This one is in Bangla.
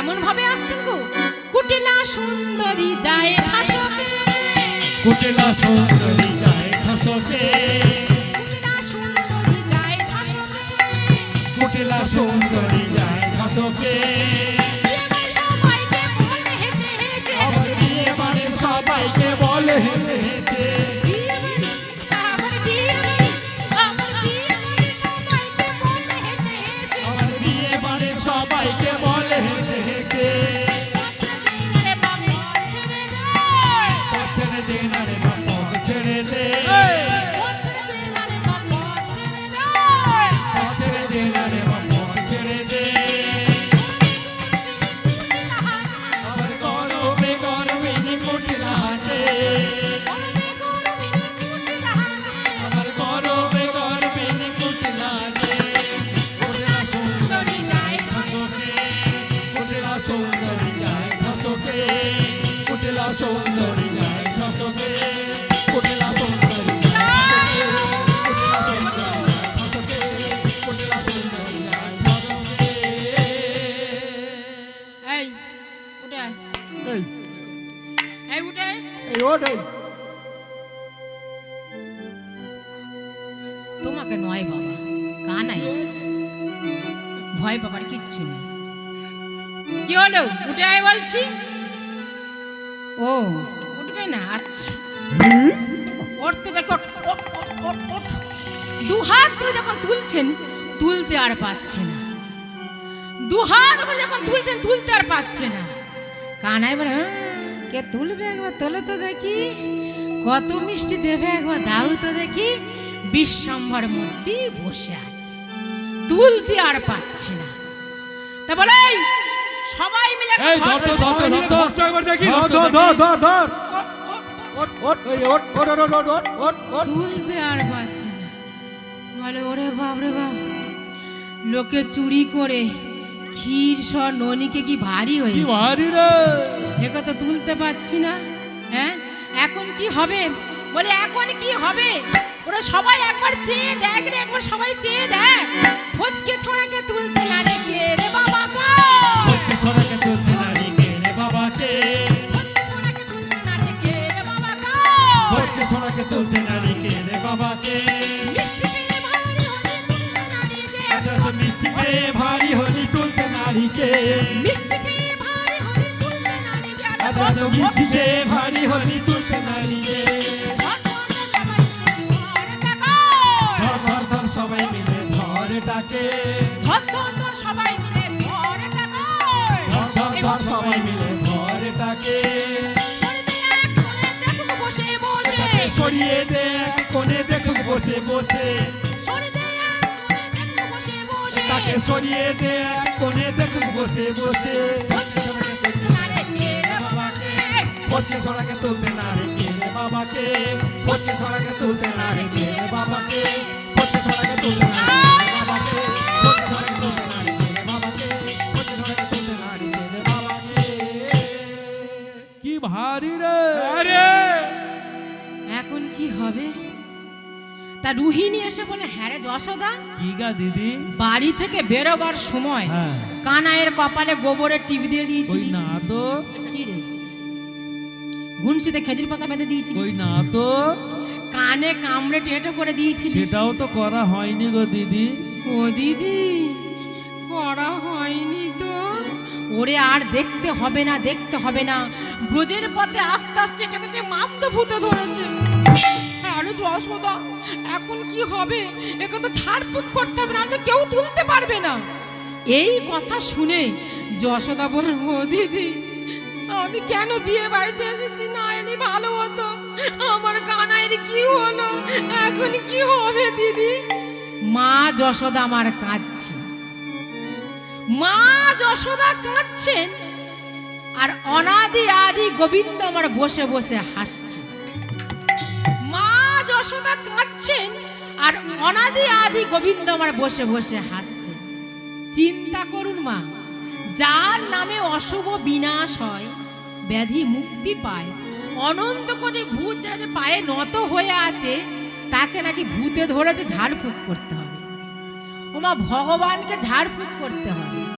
কেমন ভাবে আসছেন গো? কুটিলা সুন্দরী যায় ঠাসকে, কুটিলা সুন্দরী যায় ঠাসকে, কুটিলা সুন্দরী যায় ঠাসকে, কুটিলা সুন্দরী যায় ঠাসকে। সবাইকে বলে হেসে হেসে, আবার বিয়ে বাড়ি সবাইকে বলে হেসে হেসে, আমার বিয়ে বাড়ি, আমার বিয়ে বাড়ি সবাইকে বলে হেসে হেসে, আবার বিয়ে বাড়ি সবাইকে বলে হেসে হেসে। আরে বাবা ছেড়ে যায়, ছেড়ে দে না রে বাবা ছেড়ে দে, ছেড়ে দে না রে বাবা ছেড়ে যায়, ছেড়ে দে না রে বাবা ছেড়ে দে। আবার গরমে গরমে কুটিলা হাসে, আবার গরমে গরমে কুটিলা হাসে। কুটিলা সুন্দরী যায় ঠাসকে, কুটিলা সুন্দরী যায় ঠাসকে, কুটিলা সুন্দরী যায় ঠাসকে, কুটিলা সুন্দরী যায় ঠাসকে, কুটিলা সুন্দরী যায় ঠাসকে। এই উঠে আয়, এই এই উঠে আয়। এই ওঠ এই। তোমাকে নয় বাবা, কানাই ভয় পাবার কিচ্ছু নেই। কি হলো? উঠে আয় বলছি। ও উঠবে না? আচ্ছা ওঠ তো দেখো, দু হাত ধরে যখন তুলছেন তুলতে আর পাচ্ছে না, দু হাত ধরে যখন তুলছেন তুলতে আর পাচ্ছে না। কানাই বলে কে তুলবে, একবার তোলো তো দেখি, কত মিষ্টি দেবে একবার দাও তো দেখি। বিশ্বম্ভর মূর্তি বসে আছে, তুলতে আর পাচ্ছে না। তা বলে এই, সবাই মিলে এই ধর তো ধর তো ধর তো ধর একবার দেখি, ধর ধর তো ধর দেখি। ধর ধর ধর। ওঠ ওঠ এই ওঠ ওঠ ওঠ ওঠ ওঠ ওঠ ওঠ। তুলতে আর পাচ্ছে না। বলে ওরে বাপ রে বাপ, লোকে চুরি করে ক্ষীর সহ ননিকে কি ভারী কি হয়ে ভারী রে, একে তো তুলতে পারছি না। হ্যাঁ এখন কি হবে? বলে এখন কি হবে? ওরা সবাই একবার চেয়ে দেখ রে, একবার সবাই চেয়ে দেখ। ফচকে ছোড়াকে তুলতে না রে কে রে বাবা গো, বলছি ছড়াকে তুলতে না রেখে রে বাবাকে, ফচকে ছোড়াকে তুলতে না রে কে রে বাবা গো, বলছি ছড়াকে তুলতে না রেখে রে বাবাকে। মিষ্টি খেয়ে ভারী হলে তুলতে না রে কে, এত তো মিষ্টি খেয়ে ভারী হলি তুলতে না রেখে, মিষ্টি খেয়ে ভারী হলে তুলতে না রে কে, এত তো মিষ্টি খেয়ে ভারী হলি তুলতে না রেখে। ধর ধর ধর সবাই মিলে ধরে ডাকে, ধর ধর সবাই মিলে ধরে ডাকে। তাকে সরিয়ে দে এক কোণে দেখুক বসে বসে, তাকে সরিয়ে দে এক কোণে দেখুক বসে বসে। পচে ছড়াকে তুলতে না রেখে রে বাবাকে, পচে ছড়াকে তুলতে না রেখে রে বাবাকে, পচে ছড়াকে তুলতে না রেখে রে বাবাকে, পচে ছড়াকে তুলতে না রেখে রে বাবাকে, পচে ছড়াকে তুলতে না রেখে রে বাবাকে। কি ভারী রে, আরে এখন কি হবে? তা রুহিণী এসে বলে হ্যাঁ রে যশোদা, কি গা দিদি? বাড়ি থেকে বেরোবার সময় হ্যাঁ কানাইয়ের কপালে গোবরের টিপ দিয়ে কই দিয়েছিলি। না তো, কি রে? ঘুনসিতে খেজুর পাতা বেঁধে দিয়েছিলি, কই না তো, কানে কামড়ে টেঁটো করে দিয়েছিলি। সেটাও তো করা হয়নি গো দিদি। ও দিদি, করা হয়নি তো। ওরে আর দেখতে হবে না, দেখতে হবে না। ব্রজের পথে আস্তে আস্তে এটাকে যে মামদ ভূতে ধরেছে। আরে যশোদা, এখন কি হবে? একে তো ছাড়ফুট করতে হবে, না তো কেউ তুলতে পারবে না। এই কথা শুনে যশোদা বলেন ও দিদি, আমি কেন বিয়ে বাড়িতে এসেছি, না এনে ভালো হতো। আমার কানাইয়ের কি হলো, এখন কি হবে দিদি? মা যশোদা আমার কাঁদছে, মা যশোদা কাঁদছেন, আর অনাদি আদি গোবিন্দ আমার বসে বসে হাসছে। মা যশোদা কাঁদছেন, আর অনাদি আদি গোবিন্দ আমার বসে বসে হাসছে। চিন্তা করুন মা, যার নামে অশুভ বিনাশ হয়, ব্যাধি মুক্তি পায়, অনন্ত কোটি ভূত যারা যে পায়ে নত হয়ে আছে, তাকে নাকি ভূতে ধরেছে ঝাড়ফুঁক করতে হবে। ওমা ভগবানকে ঝাড়ফুঁক করতে হবে।